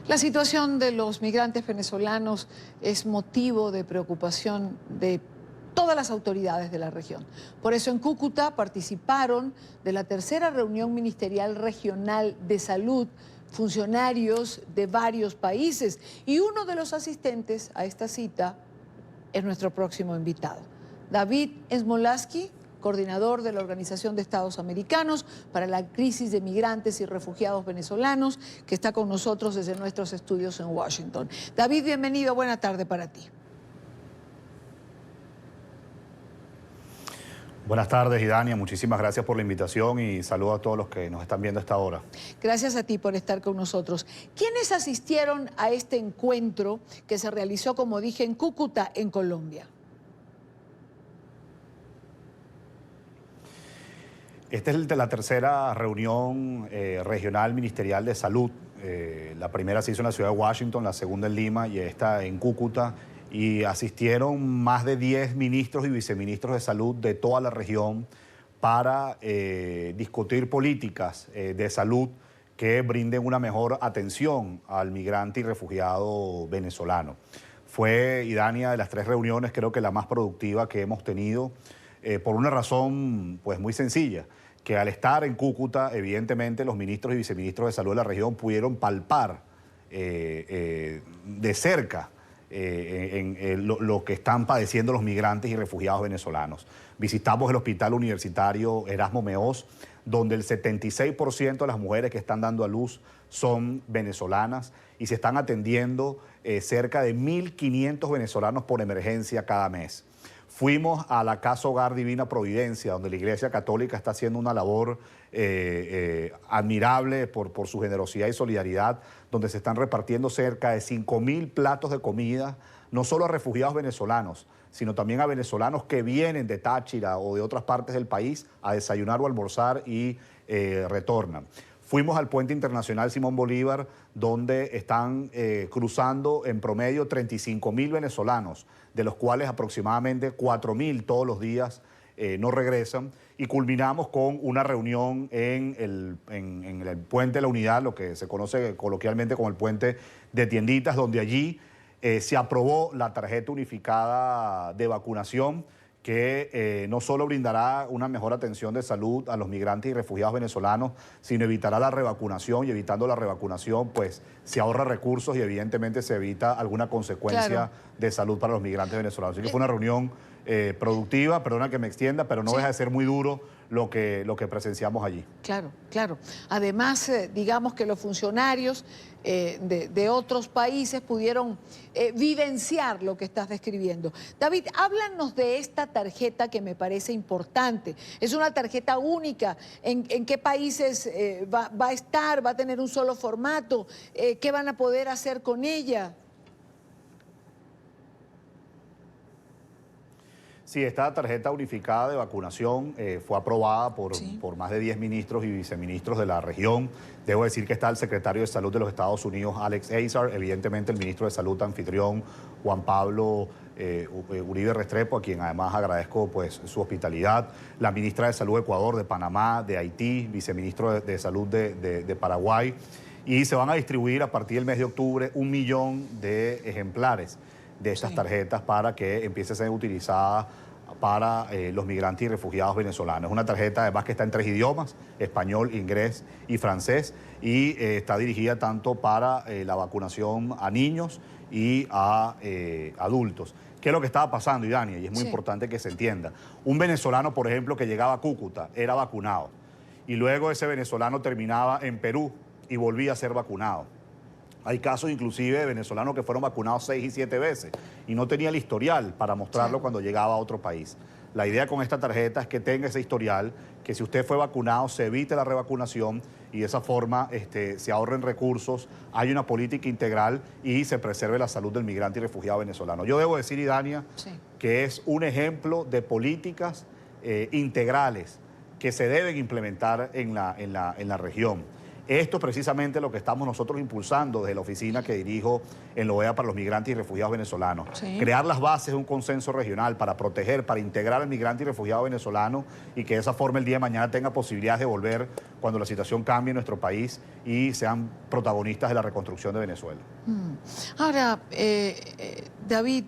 La situación de los migrantes venezolanos es motivo de preocupación de todas las autoridades de la región. Por eso en Cúcuta participaron de la tercera reunión ministerial regional de salud funcionarios de varios países y uno de los asistentes a esta cita es nuestro próximo invitado, David Smolarsky, coordinador de la Organización de Estados Americanos para la crisis de migrantes y refugiados venezolanos, que está con nosotros desde nuestros estudios en Washington. David, bienvenido, buena tarde para ti. Buenas tardes, Idania. Muchísimas gracias por la invitación y saludo a todos los que nos están viendo a esta hora. Gracias a ti por estar con nosotros. ¿Quiénes asistieron a este encuentro que se realizó, como dije, en Cúcuta, en Colombia? Esta es la tercera reunión regional ministerial de salud. La primera se hizo en la ciudad de Washington, la segunda en Lima y esta en Cúcuta. Y asistieron más de 10 ministros y viceministros de salud de toda la región para discutir políticas de salud que brinden una mejor atención al migrante y refugiado venezolano. Fue, Idania, de las tres reuniones creo que la más productiva que hemos tenido, por una razón pues muy sencilla, que al estar en Cúcuta, evidentemente los ministros y viceministros de salud de la región pudieron palpar de cerca lo que están padeciendo los migrantes y refugiados venezolanos. Visitamos el hospital universitario Erasmo Meós, donde el 76% de las mujeres que están dando a luz son venezolanas y se están atendiendo cerca de 1.500 venezolanos por emergencia cada mes. Fuimos a la Casa Hogar Divina Providencia, donde la Iglesia Católica está haciendo una labor admirable por su generosidad y solidaridad, donde se están repartiendo cerca de 5.000 platos de comida, no solo a refugiados venezolanos, sino también a venezolanos que vienen de Táchira o de otras partes del país a desayunar o almorzar y retornan. Fuimos al Puente Internacional Simón Bolívar, donde están cruzando en promedio 35.000 venezolanos, de los cuales aproximadamente 4.000 todos los días no regresan. Y culminamos con una reunión en el Puente de la Unidad, lo que se conoce coloquialmente como el Puente de Tienditas, donde allí se aprobó la tarjeta unificada de vacunación, que no solo brindará una mejor atención de salud a los migrantes y refugiados venezolanos, sino evitará la revacunación, y evitando la revacunación pues se ahorra recursos y evidentemente se evita alguna consecuencia de salud para los migrantes venezolanos. Así que fue una reunión productiva, perdona que me extienda, pero no deja de ser muy duro lo que presenciamos allí. Claro, claro. Además, digamos que los funcionarios de otros países pudieron vivenciar lo que estás describiendo. David, háblanos de esta tarjeta que me parece importante. Es una tarjeta única. ¿En qué países va a estar? ¿Va a tener un solo formato? ¿Qué van a poder hacer con ella? Sí, esta tarjeta unificada de vacunación fue aprobada por más de 10 ministros y viceministros de la región. Debo decir que está el secretario de Salud de los Estados Unidos, Alex Azar, evidentemente el ministro de Salud anfitrión, Juan Pablo Uribe Restrepo, a quien además agradezco pues, su hospitalidad, la ministra de Salud de Ecuador, de Panamá, de Haití, viceministro de Salud de Paraguay, y se van a distribuir a partir del mes de octubre 1 millón de ejemplares de estas tarjetas para que empiece a ser utilizada para los migrantes y refugiados venezolanos. Es una tarjeta además que está en 3 idiomas, español, inglés y francés, y está dirigida tanto para la vacunación a niños y a adultos. ¿Qué es lo que estaba pasando, Idania? Y es muy importante que se entienda. Un venezolano, por ejemplo, que llegaba a Cúcuta, era vacunado, y luego ese venezolano terminaba en Perú y volvía a ser vacunado. Hay casos inclusive de venezolanos que fueron vacunados 6 y 7 veces y no tenía el historial para mostrarlo cuando llegaba a otro país. La idea con esta tarjeta es que tenga ese historial, que si usted fue vacunado se evite la revacunación y de esa forma se ahorren recursos, hay una política integral y se preserve la salud del migrante y refugiado venezolano. Yo debo decir, Idania, que es un ejemplo de políticas integrales que se deben implementar en la región. Esto es precisamente lo que estamos nosotros impulsando desde la oficina que dirijo en la OEA para los migrantes y refugiados venezolanos. Sí. Crear las bases de un consenso regional para proteger, para integrar al migrante y refugiado venezolano y que de esa forma el día de mañana tenga posibilidades de volver cuando la situación cambie en nuestro país y sean protagonistas de la reconstrucción de Venezuela. Ahora, David,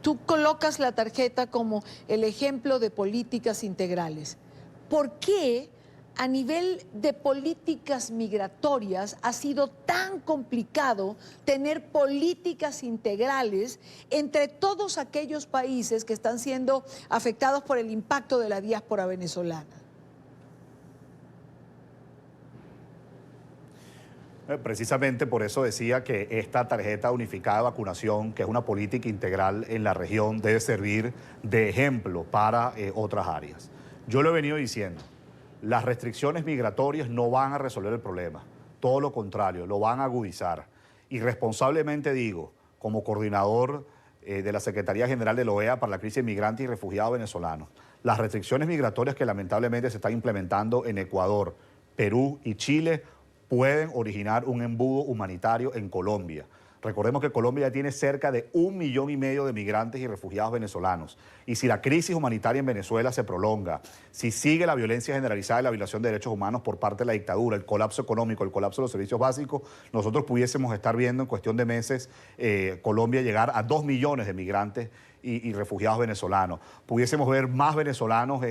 tú colocas la tarjeta como el ejemplo de políticas integrales. ¿Por qué a nivel de políticas migratorias ha sido tan complicado tener políticas integrales entre todos aquellos países que están siendo afectados por el impacto de la diáspora venezolana? Precisamente por eso decía que esta tarjeta unificada de vacunación, que es una política integral en la región, debe servir de ejemplo para otras áreas. Yo lo he venido diciendo, las restricciones migratorias no van a resolver el problema, todo lo contrario, lo van a agudizar. Y responsablemente digo, como coordinador de la Secretaría General de la OEA para la crisis de migrantes y refugiados venezolanos, las restricciones migratorias que lamentablemente se están implementando en Ecuador, Perú y Chile pueden originar un embudo humanitario en Colombia. Recordemos que Colombia ya tiene cerca de 1,5 millones de migrantes y refugiados venezolanos. Y si la crisis humanitaria en Venezuela se prolonga, si sigue la violencia generalizada y la violación de derechos humanos por parte de la dictadura, el colapso económico, el colapso de los servicios básicos, nosotros pudiésemos estar viendo en cuestión de meses Colombia llegar a 2 millones de migrantes y refugiados venezolanos. Pudiésemos ver más venezolanos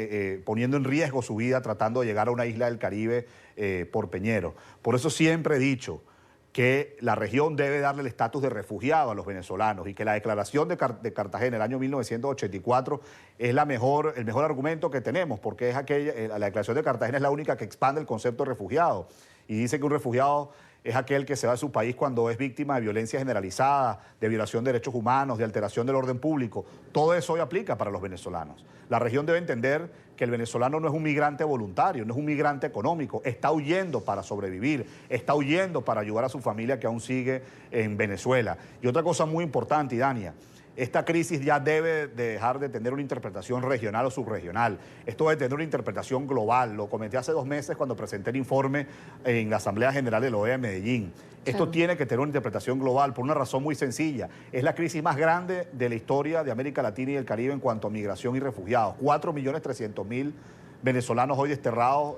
poniendo en riesgo su vida tratando de llegar a una isla del Caribe por Peñero. Por eso siempre he dicho que la región debe darle el estatus de refugiado a los venezolanos y que la declaración de Cartagena en el año 1984 es el mejor argumento que tenemos, porque es la declaración de Cartagena es la única que expande el concepto de refugiado y dice que un refugiado es aquel que se va de su país cuando es víctima de violencia generalizada, de violación de derechos humanos, de alteración del orden público. Todo eso hoy aplica para los venezolanos. La región debe entender que el venezolano no es un migrante voluntario, no es un migrante económico, está huyendo para sobrevivir, está huyendo para ayudar a su familia que aún sigue en Venezuela. Y otra cosa muy importante, Idania, esta crisis ya debe de dejar de tener una interpretación regional o subregional. Esto debe tener una interpretación global. Lo comenté hace 2 meses cuando presenté el informe en la Asamblea General de la OEA en Medellín. Esto tiene que tener una interpretación global por una razón muy sencilla. Es la crisis más grande de la historia de América Latina y el Caribe en cuanto a migración y refugiados. 4.300.000 venezolanos hoy desterrados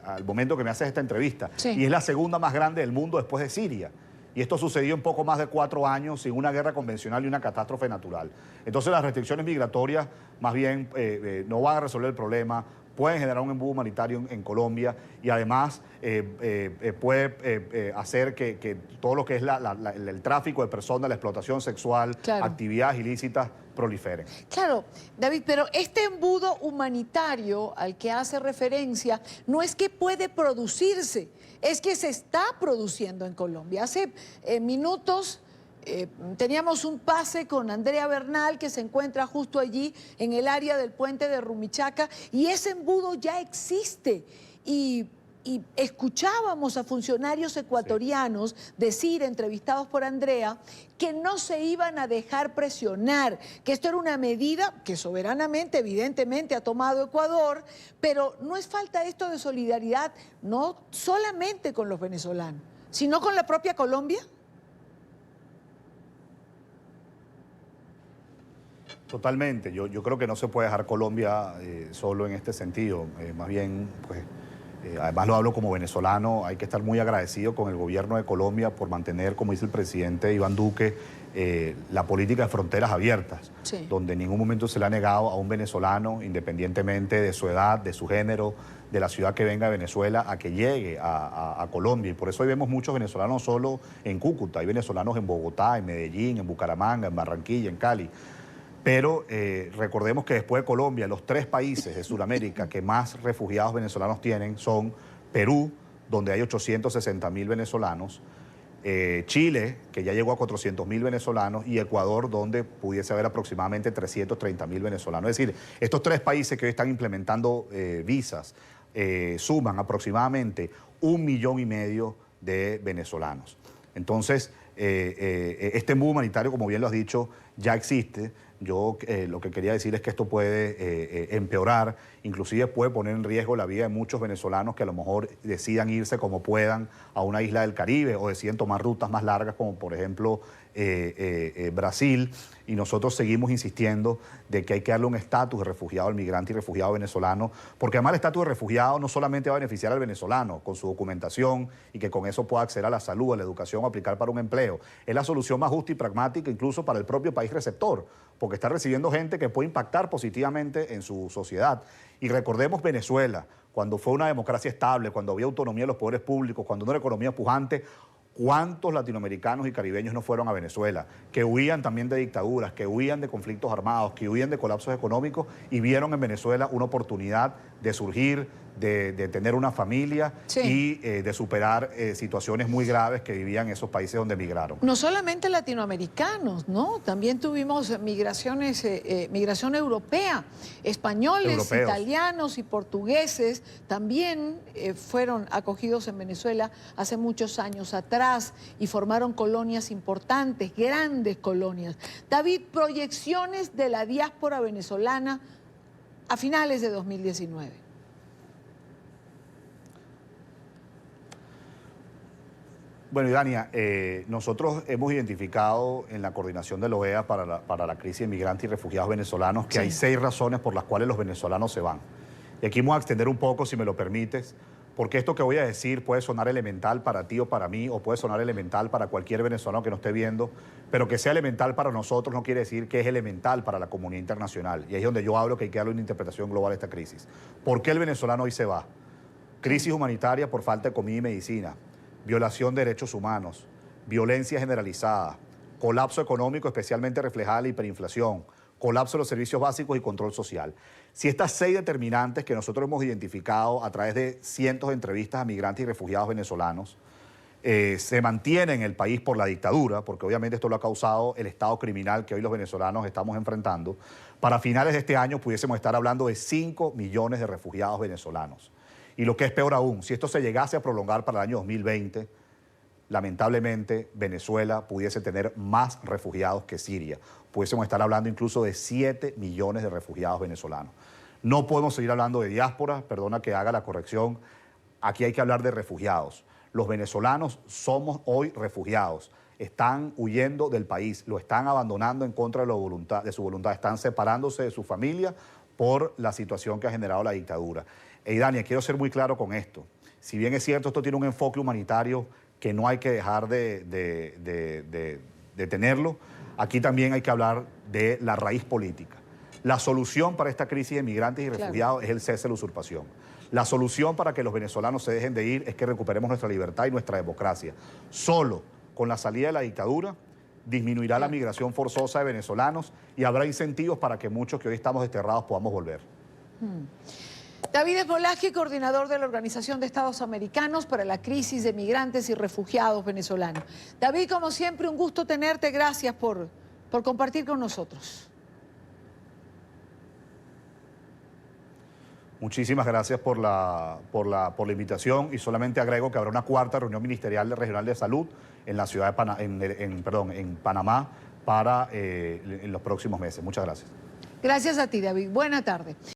al momento que me haces esta entrevista. Sí. Y es la segunda más grande del mundo después de Siria. Y esto sucedió en poco más de 4 años sin una guerra convencional y una catástrofe natural. Entonces las restricciones migratorias más bien no van a resolver el problema, pueden generar un embudo humanitario en Colombia y además puede hacer que todo lo que es el tráfico de personas, la explotación sexual, actividades ilícitas proliferen. Claro, David, pero este embudo humanitario al que hace referencia no es que puede producirse, es que se está produciendo en Colombia. Hace minutos teníamos un pase con Andrea Bernal, que se encuentra justo allí en el área del puente de Rumichaca, y ese embudo ya existe. Y escuchábamos a funcionarios ecuatorianos decir, entrevistados por Andrea, que no se iban a dejar presionar, que esto era una medida que soberanamente, evidentemente, ha tomado Ecuador, pero no es falta esto de solidaridad, no solamente con los venezolanos, sino con la propia Colombia. Totalmente. Yo creo que no se puede dejar Colombia solo en este sentido. Más bien, pues, además lo hablo como venezolano, hay que estar muy agradecido con el gobierno de Colombia por mantener, como dice el presidente Iván Duque, la política de fronteras abiertas, donde en ningún momento se le ha negado a un venezolano, independientemente de su edad, de su género, de la ciudad que venga de Venezuela, a que llegue a Colombia. Y por eso hoy vemos muchos venezolanos solo en Cúcuta, hay venezolanos en Bogotá, en Medellín, en Bucaramanga, en Barranquilla, en Cali. Pero recordemos que después de Colombia, los 3 países de Sudamérica que más refugiados venezolanos tienen son Perú, donde hay 860.000 venezolanos, Chile, que ya llegó a 400.000 venezolanos, y Ecuador, donde pudiese haber aproximadamente 330.000 venezolanos. Es decir, estos 3 países que hoy están implementando visas suman aproximadamente 1,5 millones de venezolanos. Entonces, este embudo humanitario, como bien lo has dicho, ya existe. Yo lo que quería decir es que esto puede empeorar, inclusive puede poner en riesgo la vida de muchos venezolanos que a lo mejor decidan irse como puedan a una isla del Caribe o deciden tomar rutas más largas como por ejemplo Brasil, y nosotros seguimos insistiendo de que hay que darle un estatus de refugiado al migrante y refugiado venezolano, porque además el estatus de refugiado no solamente va a beneficiar al venezolano con su documentación y que con eso pueda acceder a la salud, a la educación o aplicar para un empleo, es la solución más justa y pragmática incluso para el propio país receptor, porque está recibiendo gente que puede impactar positivamente en su sociedad. Y recordemos Venezuela, cuando fue una democracia estable, cuando había autonomía de los poderes públicos, cuando no era economía pujante. ¿Cuántos latinoamericanos y caribeños no fueron a Venezuela? Que huían también de dictaduras, que huían de conflictos armados, que huían de colapsos económicos y vieron en Venezuela una oportunidad de surgir, de tener una familia y de superar situaciones muy graves que vivían en esos países donde emigraron. No solamente latinoamericanos, ¿no? También tuvimos migración europea, españoles, italianos y portugueses también fueron acogidos en Venezuela hace muchos años atrás y formaron colonias importantes, grandes colonias. David, proyecciones de la diáspora venezolana a finales de 2019. Bueno, y Dania, nosotros hemos identificado en la coordinación de la OEA para la crisis de migrantes y refugiados venezolanos que hay 6 razones por las cuales los venezolanos se van. Y aquí vamos a extender un poco, si me lo permites, porque esto que voy a decir puede sonar elemental para ti o para mí, o puede sonar elemental para cualquier venezolano que nos esté viendo, pero que sea elemental para nosotros no quiere decir que es elemental para la comunidad internacional. Y ahí es donde yo hablo que hay que darle una interpretación global a esta crisis. ¿Por qué el venezolano hoy se va? Crisis humanitaria por falta de comida y medicina, violación de derechos humanos, violencia generalizada, colapso económico especialmente reflejada en la hiperinflación, colapso de los servicios básicos y control social. Si estas 6 determinantes que nosotros hemos identificado a través de cientos de entrevistas a migrantes y refugiados venezolanos se mantienen en el país por la dictadura, porque obviamente esto lo ha causado el estado criminal que hoy los venezolanos estamos enfrentando, para finales de este año pudiésemos estar hablando de 5 millones de refugiados venezolanos. Y lo que es peor aún, si esto se llegase a prolongar para el año 2020, lamentablemente Venezuela pudiese tener más refugiados que Siria. Pudiésemos estar hablando incluso de 7 millones de refugiados venezolanos. No podemos seguir hablando de diáspora, perdona que haga la corrección, aquí hay que hablar de refugiados. Los venezolanos somos hoy refugiados, están huyendo del país, lo están abandonando en contra de su voluntad, están separándose de su familia por la situación que ha generado la dictadura. Y Dania, quiero ser muy claro con esto. Si bien es cierto, esto tiene un enfoque humanitario que no hay que dejar de tenerlo, aquí también hay que hablar de la raíz política. La solución para esta crisis de migrantes y refugiados es el cese de la usurpación. La solución para que los venezolanos se dejen de ir es que recuperemos nuestra libertad y nuestra democracia. Solo con la salida de la dictadura disminuirá la migración forzosa de venezolanos y habrá incentivos para que muchos que hoy estamos desterrados podamos volver. David Smolaski, coordinador de la Organización de Estados Americanos para la crisis de migrantes y refugiados venezolanos. David, como siempre, un gusto tenerte. Gracias por compartir con nosotros. Muchísimas gracias por la invitación y solamente agrego que habrá una 4ª reunión ministerial regional de salud en la ciudad de en Panamá para en los próximos meses. Muchas gracias. Gracias a ti, David. Buena tarde.